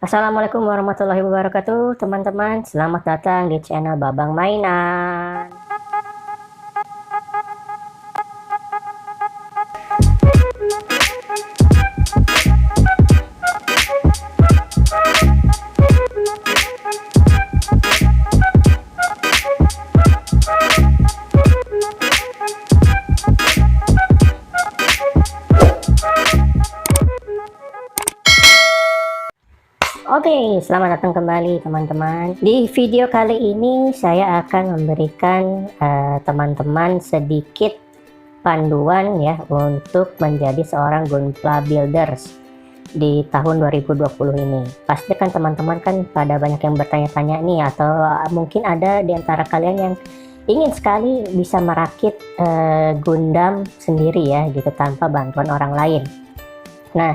Assalamualaikum warahmatullahi wabarakatuh, teman-teman. Selamat datang di channel Babang Mainan. Oke, selamat datang kembali teman-teman. Di video kali ini saya akan memberikan teman-teman sedikit panduan ya untuk menjadi seorang Gunpla Builders di tahun 2020 ini. Pasti kan teman-teman kan pada banyak yang bertanya-tanya nih, atau mungkin ada di antara kalian yang ingin sekali bisa merakit Gundam sendiri ya gitu tanpa bantuan orang lain. Nah,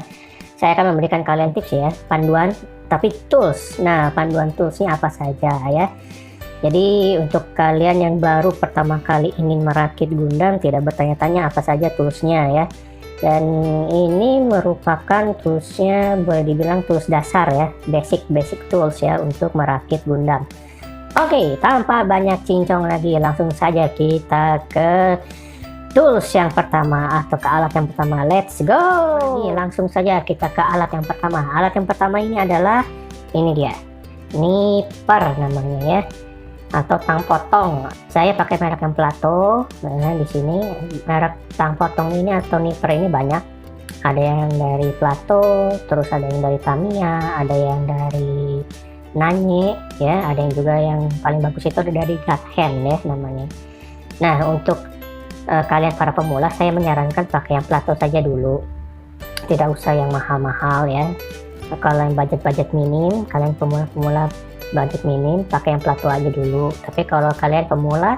saya akan memberikan kalian tips ya, panduan tapi tools. Nah, panduan toolsnya apa saja ya. Jadi untuk kalian yang baru pertama kali ingin merakit Gundam, tidak bertanya-tanya apa saja toolsnya ya. Dan ini merupakan toolsnya, boleh dibilang tools dasar ya, basic tools ya untuk merakit Gundam. Oke, tanpa banyak cincong lagi, langsung saja kita ke tools yang pertama atau ke alat yang pertama. Let's go. Ini langsung saja kita ke alat yang pertama. Alat yang pertama ini adalah ini dia, nipper namanya ya, atau tang potong. Saya pakai merek yang Plato. Nah, di sini merek tang potong ini atau nipper ini banyak. Ada yang dari Plato, terus ada yang dari Tamiya, ada yang dari Nanye ya, ada yang juga yang paling bagus itu dari Gathen ya namanya. Nah, untuk kalian para pemula, saya menyarankan pakai yang Plato saja dulu, tidak usah yang mahal-mahal ya. Kalau yang budget minim, kalian pemula budget minim, pakai yang Plato aja dulu. Tapi kalau kalian pemula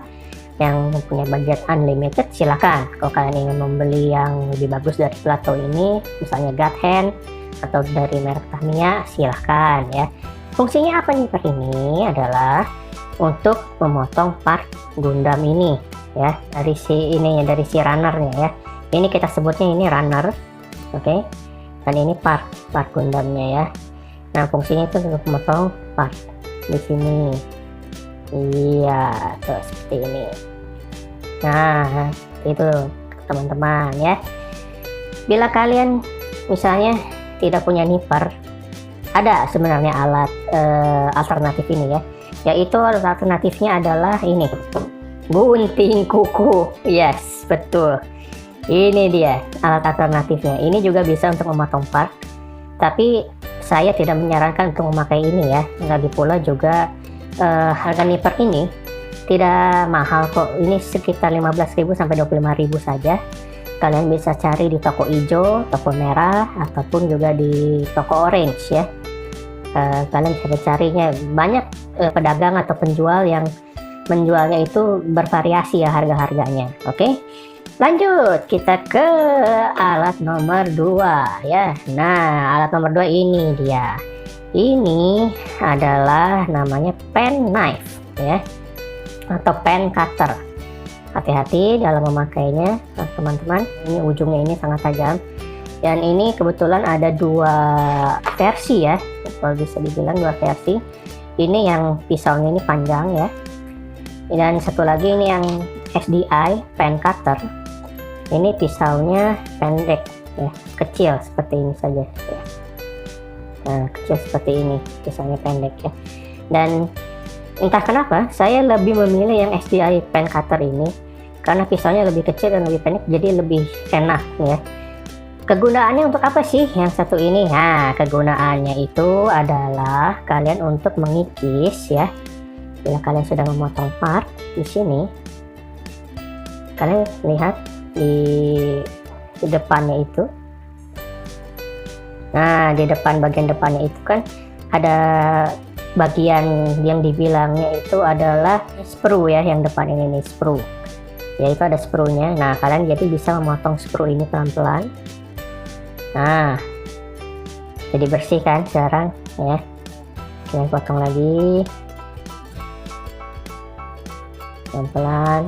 yang punya budget unlimited, silakan. Kalau kalian ingin membeli yang lebih bagus dari Plato ini, misalnya Gathen atau dari merek Tamiya, silahkan ya. Fungsinya apa nih? Ini adalah untuk memotong part Gundam ini ya, dari si ini ya, dari si runnernya ya. Ini kita sebutnya ini runner, oke. Dan ini part Gundamnya ya. Nah, fungsinya itu untuk memotong part di sini. Iya, tuh seperti ini. Nah, itu teman-teman ya. Bila kalian misalnya tidak punya nipper, ada sebenarnya alat alternatif ini ya. Yaitu alternatifnya adalah ini, gunting kuku. Yes, betul. Ini dia alat alternatifnya. Ini juga bisa untuk memotong part, tapi saya tidak menyarankan untuk memakai ini ya. Lagi pula juga harga nipper ini tidak mahal kok. Ini sekitar 15.000 sampai 25.000 saja. Kalian bisa cari di toko hijau, toko merah, ataupun juga di toko orange ya. Kalian bisa mencarinya. Banyak pedagang atau penjual yang menjualnya itu bervariasi ya harga-harganya. Oke, lanjut kita ke alat nomor 2 ya. Nah, alat nomor 2 ini dia. Ini adalah namanya pen knife ya, atau pen cutter. Hati-hati dalam memakainya teman-teman. Ini ujungnya ini sangat tajam. Dan ini kebetulan ada dua versi ya, kalau bisa dibilang dua versi. Ini yang pisaunya ini panjang ya, dan satu lagi ini yang SDI pen cutter. Ini pisaunya pendek ya, kecil seperti ini saja ya. Nah, kecil seperti ini, pisaunya pendek ya. Dan entah kenapa saya lebih memilih yang SDI pen cutter ini, karena pisaunya lebih kecil dan lebih pendek, jadi lebih enak ya. Kegunaannya untuk apa sih yang satu ini? Nah, kegunaannya itu adalah kalian untuk mengikis ya. Bila kalian sudah memotong part di sini, kalian lihat di depannya itu. Nah, di bagian depannya itu kan ada bagian yang dibilangnya itu adalah sprue ya, yang depan ini nih sprue. Yaitu ada sprue-nya. Nah, kalian jadi bisa memotong sprue ini pelan-pelan. Nah, jadi bersih kan sekarang ya. Kalian potong lagi pelan-pelan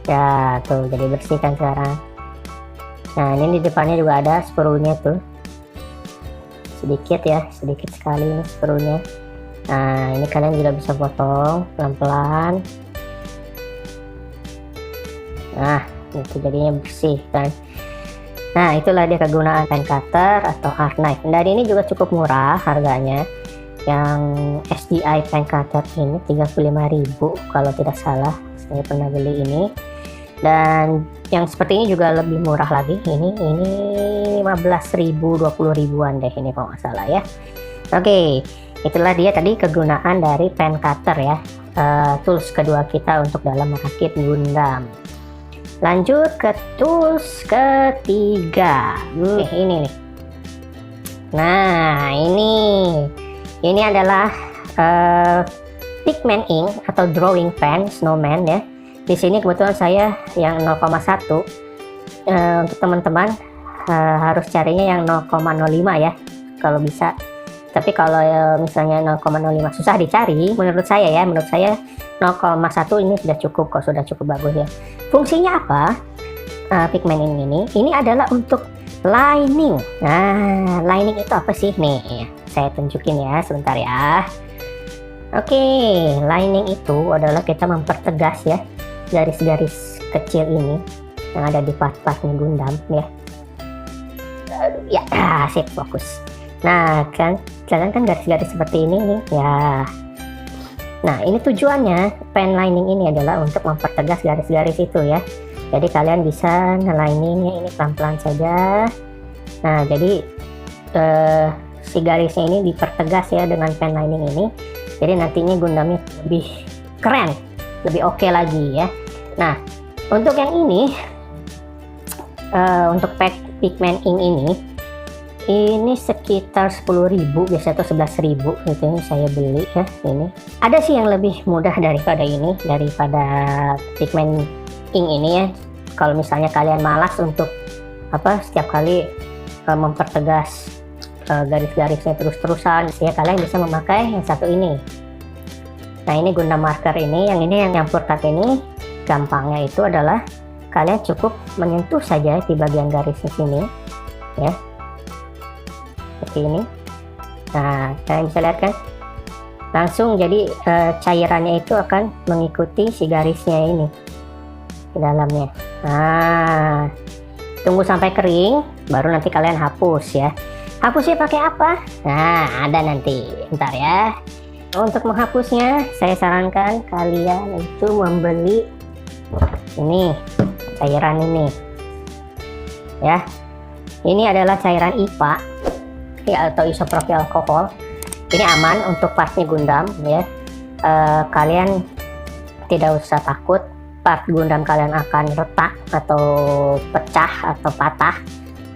ya, tuh jadi bersih kan sekarang. Nah, ini di depannya juga ada sprue-nya tuh. sedikit ya, sedikit sekali ini skrunya. Nah, ini kalian juga bisa potong pelan-pelan. Nah, itu jadinya bersih kan. Nah, itulah dia kegunaan pen cutter atau hard knife. Dan ini juga cukup murah harganya. Yang SDI pen cutter ini 35.000 kalau tidak salah. Saya pernah beli ini. Dan yang seperti ini juga lebih murah lagi. Ini 15.000, 20.000-an deh ini kalau nggak salah ya. Oke, itulah dia tadi kegunaan dari pen cutter ya. Tools kedua kita untuk dalam merakit Gundam. Lanjut ke tools ketiga. Ini nih. Nah, ini adalah pigment ink atau drawing pen snowman ya. Di sini kebetulan saya yang 0,1. Untuk teman-teman harus carinya yang 0,05 ya kalau bisa. Tapi kalau misalnya 0,05 susah dicari, menurut saya 0,1 ini sudah cukup kok, sudah cukup bagus ya. Fungsinya apa? Pigment ini adalah untuk lining. Nah, lining itu apa sih nih? Saya tunjukin ya sebentar ya. Oke, lining itu adalah kita mempertegas ya garis-garis kecil ini yang ada di part-partnya Gundam ya. Ya, sip, fokus. Nah, kalian kan garis-garis seperti ini nih ya. Nah, ini tujuannya pen lining ini adalah untuk mempertegas garis-garis itu ya. Jadi kalian bisa ngeliningnya ini pelan-pelan saja. Nah, jadi si garisnya ini dipertegas ya dengan pen lining ini. Jadi nantinya Gundamnya lebih keren, lebih oke lagi ya. Nah, untuk yang ini, untuk pigment ink ini sekitar 10.000 biasa atau 11.000 gitu yang saya beli ya. Ini ada sih yang lebih mudah daripada pigment ink ini ya. Kalau misalnya kalian malas untuk setiap kali mempertegas garis-garisnya terus-terusan ya, kalian bisa memakai yang satu ini. Nah, ini Gundam marker ini yang nyampur cut ini gampangnya itu adalah kalian cukup menyentuh saja di bagian garisnya sini ya, seperti ini. Nah, kalian bisa lihat kan langsung jadi cairannya itu akan mengikuti si garisnya ini di dalamnya. Nah, tunggu sampai kering baru nanti kalian hapus ya. Hapusnya pakai apa? Nah, ada nanti ntar ya. Untuk menghapusnya saya sarankan kalian itu membeli ini cairan ini ya. Ini adalah cairan IPA ya, atau isopropyl alkohol. Ini aman untuk partnya Gundam ya. Kalian tidak usah takut part Gundam kalian akan retak atau pecah atau patah.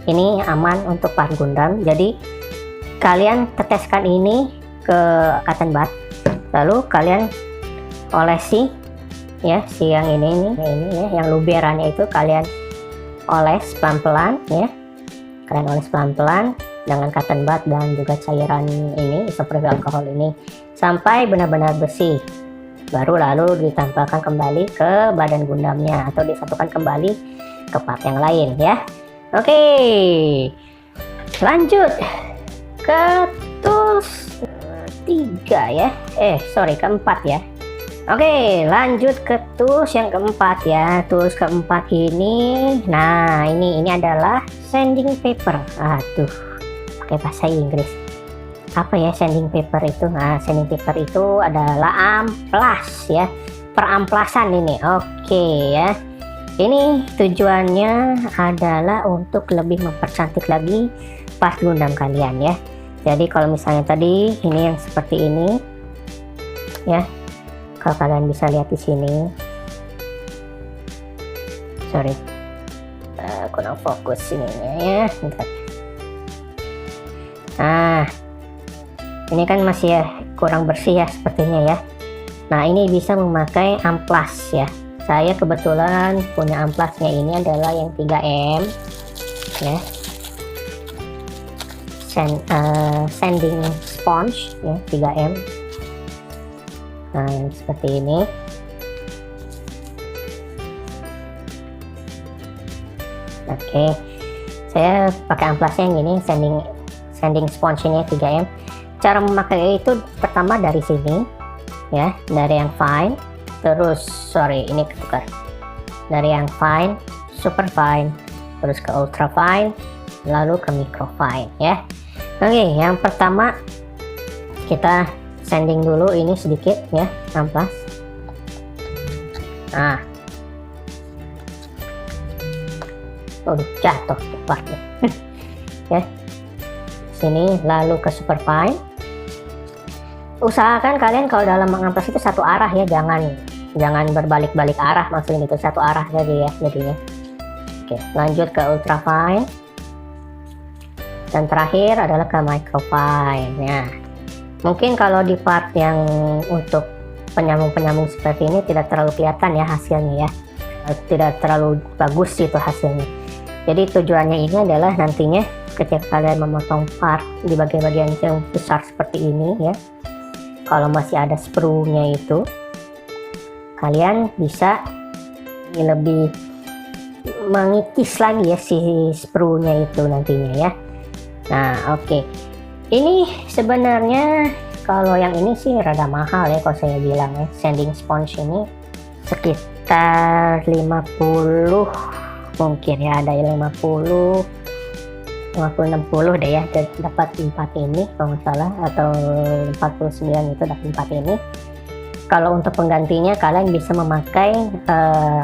Ini aman untuk part Gundam. Jadi kalian teteskan ini ke cotton bud, lalu kalian olesi ya si yang ini ya, yang luberannya itu kalian oles pelan-pelan ya. Kalian oles pelan-pelan dengan cotton bud dan juga cairan ini isopropyl alkohol ini sampai benar-benar bersih. Baru lalu ditempelkan kembali ke badan Gundamnya atau disatukan kembali ke part yang lain ya. Oke, lanjut ke tools keempat ya. Oke, lanjut ke tools yang keempat ya. Tools keempat ini, nah ini adalah sanding paper. Aduh, pakai bahasa Inggris. Apa ya sanding paper itu? Nah, sanding paper itu adalah amplas ya, peramplasan ini. Oke ya. Ini tujuannya adalah untuk lebih mempercantik lagi part Gundam kalian ya. Jadi kalau misalnya tadi ini yang seperti ini ya, kalau kalian bisa lihat di sini, sorry kurang fokus ininya ya. Bentar. Nah, ini kan masih ya kurang bersih ya sepertinya ya. Nah, ini bisa memakai amplas ya. Saya kebetulan punya amplasnya ini adalah yang 3M ya. Sanding sponge ya, 3M. Nah, yang seperti ini. Oke, saya pakai amplasnya yang ini, sanding sponge ini 3M. Cara memakai itu pertama dari sini ya, dari yang fine, terus ini ketukar, dari yang fine, super fine, terus ke ultra fine, lalu ke micro fine ya. Oke, yang pertama kita sanding dulu ini sedikit ya, amplas. Nah, jatuh partnya. Ya, sini lalu ke super fine. Usahakan kalian kalau dalam mengamplas itu satu arah ya, jangan berbalik-balik arah, maksudnya itu satu arah saja ya jadinya. Oke, lanjut ke ultra fine, dan terakhir adalah ke micro fine ya. Mungkin kalau di part yang untuk penyambung-penyambung seperti ini tidak terlalu kelihatan ya hasilnya ya, tidak terlalu bagus itu hasilnya. Jadi tujuannya ini adalah nantinya ketika kalian memotong part di bagian-bagian yang besar seperti ini ya, kalau masih ada sprue-nya itu, kalian bisa lebih mengikis lagi ya si sprue-nya itu nantinya ya. Nah, oke. Ini sebenarnya kalau yang ini sih rada mahal ya kalau saya bilang ya. Sanding sponge ini sekitar 50 mungkin ya, ada 50 60 deh ya, dapat 4 ini kalau nggak salah, atau 49 itu dapat 4 ini. Kalau untuk penggantinya kalian bisa memakai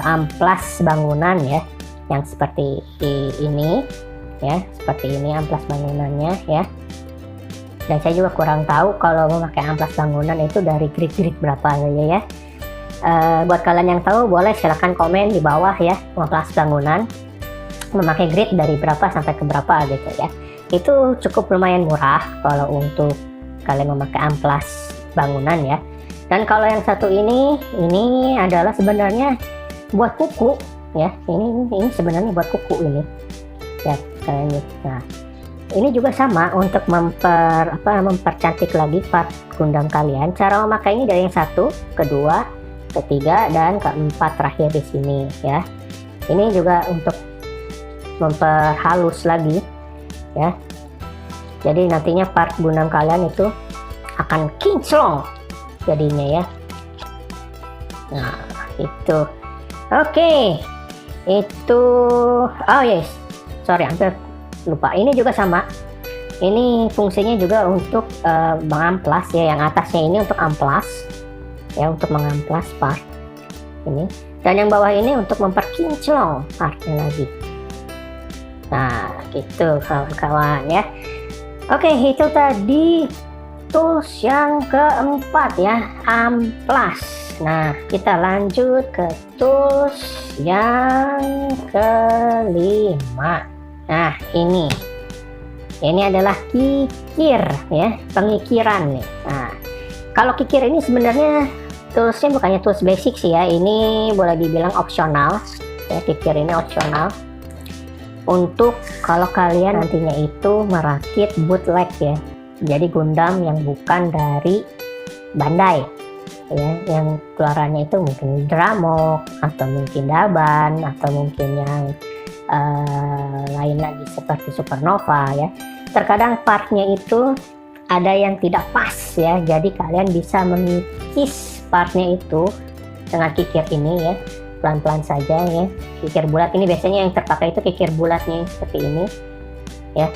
amplas bangunan ya, yang seperti ini ya, seperti ini amplas bangunannya ya. Dan saya juga kurang tahu kalau memakai amplas bangunan itu dari grade berapa saja ya. Buat kalian yang tahu boleh silahkan komen di bawah ya, amplas bangunan memakai grid dari berapa sampai ke berapa gitu ya. Itu cukup lumayan murah kalau untuk kalian memakai amplas bangunan ya. Dan kalau yang satu ini adalah sebenarnya buat kuku ya. Ini sebenarnya buat kuku ini ya, kayaknya. Nah, ini juga sama untuk mempercantik lagi part gundam kalian. Cara memakai ini dari yang satu, kedua, ketiga, dan keempat terakhir di sini ya. Ini juga untuk memperhalus lagi ya, jadi nantinya part gundam kalian itu akan kinclong jadinya ya. Nah itu oke. Itu hampir lupa, ini juga sama, ini fungsinya juga untuk mengamplas ya. Yang atasnya ini untuk amplas ya, untuk mengamplas part ini, dan yang bawah ini untuk memperkinclong partnya lagi. Nah gitu kawan-kawan ya. Oke, itu tadi tools yang keempat ya, amplas. Nah kita lanjut ke tools yang kelima. Nah ini adalah kikir ya, pengikiran nih. Nah kalau kikir ini sebenarnya toolsnya bukannya tools basic sih ya, ini boleh dibilang opsional ya. Kikir ini opsional untuk kalau kalian nantinya itu merakit bootleg ya, jadi gundam yang bukan dari Bandai ya, yang keluarannya itu mungkin Dramok atau mungkin Daban atau mungkin yang lain lagi seperti Supernova ya. Terkadang partnya itu ada yang tidak pas ya, jadi kalian bisa mengikis partnya itu dengan kikir ini ya, pelan-pelan saja ya. Kikir bulat ini biasanya yang terpakai itu kikir bulatnya seperti ini ya.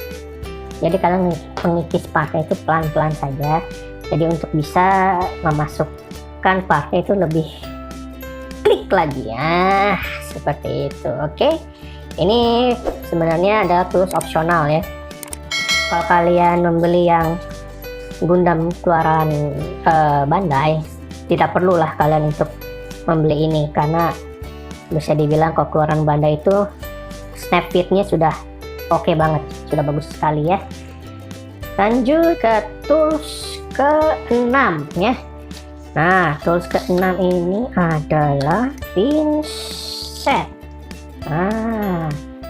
Jadi kalian mengikis partnya itu pelan-pelan saja, jadi untuk bisa memasukkan partnya itu lebih klik lagi ya, seperti itu. Oke, ini sebenarnya adalah tools opsional ya. Kalau kalian membeli yang gundam keluaran Bandai, tidak perlulah kalian untuk membeli ini, karena bisa dibilang kalau keluaran Bandai itu snap fitnya sudah oke banget, sudah bagus sekali ya. Lanjut ke tools ke-6 ya. Nah tools ke-6 ini adalah pinset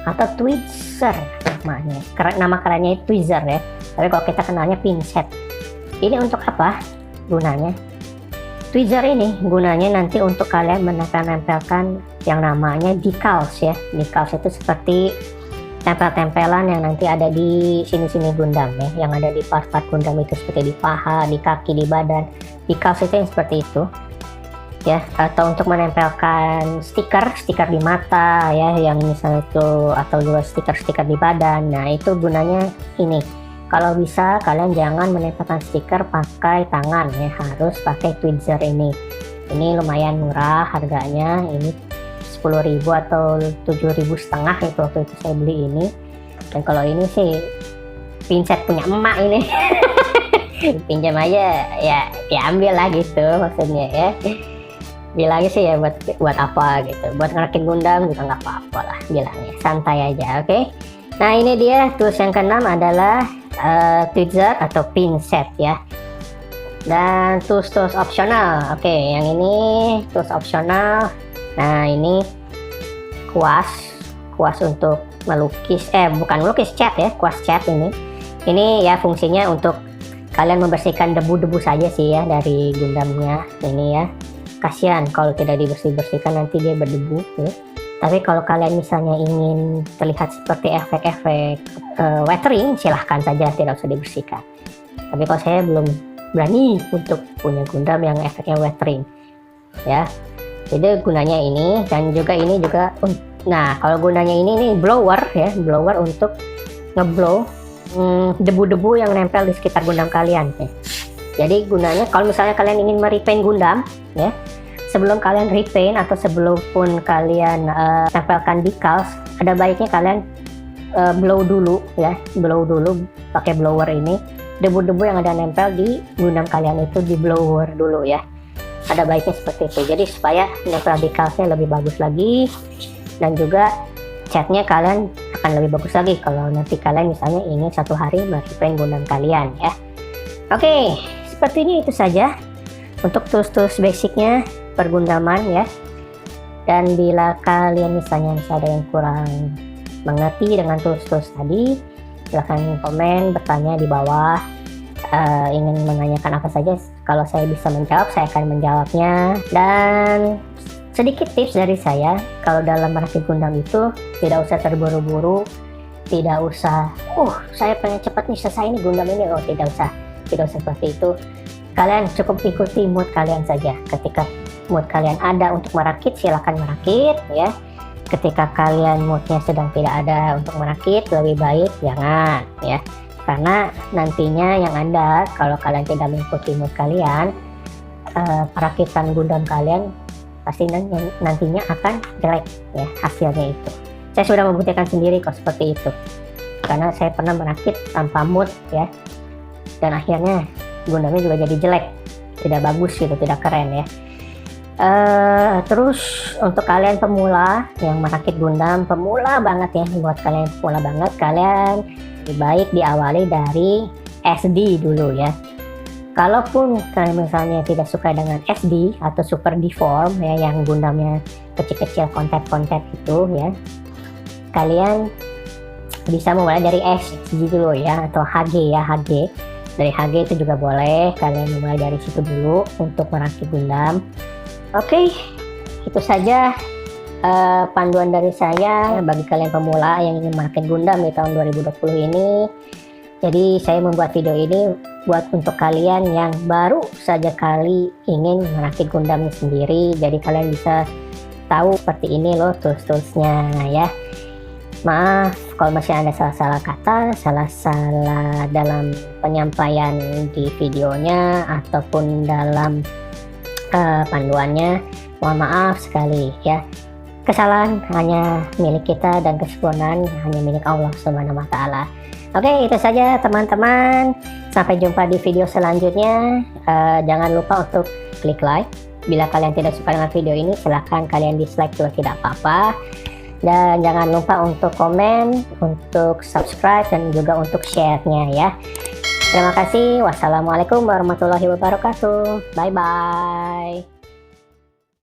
atau tweezer namanya. Nama kerennya itu tweezer ya, tapi kalau kita kenalnya pinset. Ini untuk apa gunanya? Tweezer ini gunanya nanti untuk kalian menempel-nempelkan yang namanya decals ya. Decals itu seperti tempel-tempelan yang nanti ada di sini-sini Gundam ya, yang ada di part-part Gundam itu seperti di paha, di kaki, di badan, di kaos itu yang seperti itu ya. Atau untuk menempelkan stiker di mata ya, yang misalnya itu, atau juga stiker di badan. Nah itu gunanya ini. Kalau bisa kalian jangan menempelkan stiker pakai tangan ya, harus pakai tweezer ini. Ini lumayan murah harganya, ini 10.000 atau 7.500 itu waktu itu saya beli ini. Dan kalau ini sih pinset punya emak ini. Pinjam aja ya, diambil lah gitu maksudnya ya. Bilangnya sih ya buat apa gitu, buat ngerakin Gundam juga nggak apa-apa lah bilangnya, santai aja. Oke. Nah ini dia tools yang keenam adalah tweezer atau pinset ya. Dan tools opsional. Oke, yang ini tools opsional. Nah ini kuas untuk melukis, bukan melukis, cat ya, kuas cat ini ya fungsinya untuk kalian membersihkan debu-debu saja sih ya dari Gundamnya ini ya. Kasihan kalau tidak dibersihkan nanti dia berdebu ya. Tapi kalau kalian misalnya ingin terlihat seperti efek-efek weathering, silahkan saja, tidak usah dibersihkan. Tapi kalau saya belum berani untuk punya Gundam yang efeknya weathering ya. Jadi gunanya ini, dan juga ini juga, nah kalau gunanya ini blower ya, blower untuk ngeblow debu-debu yang nempel di sekitar Gundam kalian ya. Jadi gunanya kalau misalnya kalian ingin merepaint Gundam ya, sebelum kalian repaint atau sebelum pun kalian tempelkan decals, ada baiknya kalian blow dulu ya, blow dulu pakai blower ini. Debu-debu yang ada nempel di Gundam kalian itu di blower dulu ya. Ada baiknya seperti itu. Jadi supaya nempel decalsnya lebih bagus lagi, dan juga catnya kalian akan lebih bagus lagi kalau nanti kalian misalnya ingin satu hari merepaint Gundam kalian ya. Oke, seperti ini itu saja untuk tools-tools basicnya pergundaman ya. Dan bila kalian misalnya ada yang kurang mengerti dengan tools-tools tadi, silahkan komen, bertanya di bawah, ingin menanyakan apa saja. Kalau saya bisa menjawab, saya akan menjawabnya. Dan sedikit tips dari saya, kalau dalam merakit Gundam itu tidak usah terburu-buru, tidak usah saya pengen cepat nih selesai ini Gundam ini, tidak usah seperti itu. Kalian cukup ikuti mood kalian saja. Ketika mood kalian ada untuk merakit, silakan merakit ya. Ketika kalian moodnya sedang tidak ada untuk merakit, lebih baik jangan ya. Karena nantinya yang ada, kalau kalian tidak mengikuti mood kalian, perakitan Gundam kalian pasti nantinya akan jelek ya hasilnya itu. Saya sudah membuktikan sendiri kok seperti itu. Karena saya pernah merakit tanpa mood ya. Dan akhirnya Gundamnya juga jadi jelek, tidak bagus gitu, tidak keren ya. Terus untuk kalian pemula yang merakit Gundam, pemula banget ya, buat kalian pemula banget, kalian lebih baik diawali dari SD dulu ya. Kalaupun kalian misalnya tidak suka dengan SD atau Super Deform ya, yang Gundamnya kecil-kecil kontet-kontet itu ya, kalian bisa mulai dari SG dulu ya, atau HG ya, HG. Dari HG itu juga boleh, kalian mulai dari situ dulu untuk merakit Gundam. Oke, itu saja panduan dari saya bagi kalian pemula yang ingin merakit Gundam di tahun 2020 ini. Jadi saya membuat video ini buat untuk kalian yang baru saja kali ingin merakit Gundamnya sendiri. Jadi kalian bisa tahu seperti ini loh tools-toolsnya ya. Maaf kalau masih ada salah-salah kata, salah-salah dalam penyampaian di videonya ataupun dalam panduannya, mohon maaf sekali ya. Kesalahan hanya milik kita dan kesempurnaan hanya milik Allah Subhanahu wa Ta'ala. Oke, itu saja teman-teman. Sampai jumpa di video selanjutnya. Jangan lupa untuk klik like. Bila kalian tidak suka dengan video ini, silahkan kalian dislike juga, tidak apa-apa. Dan jangan lupa untuk komen, untuk subscribe, dan juga untuk share-nya ya. Terima kasih. Wassalamualaikum warahmatullahi wabarakatuh. Bye-bye.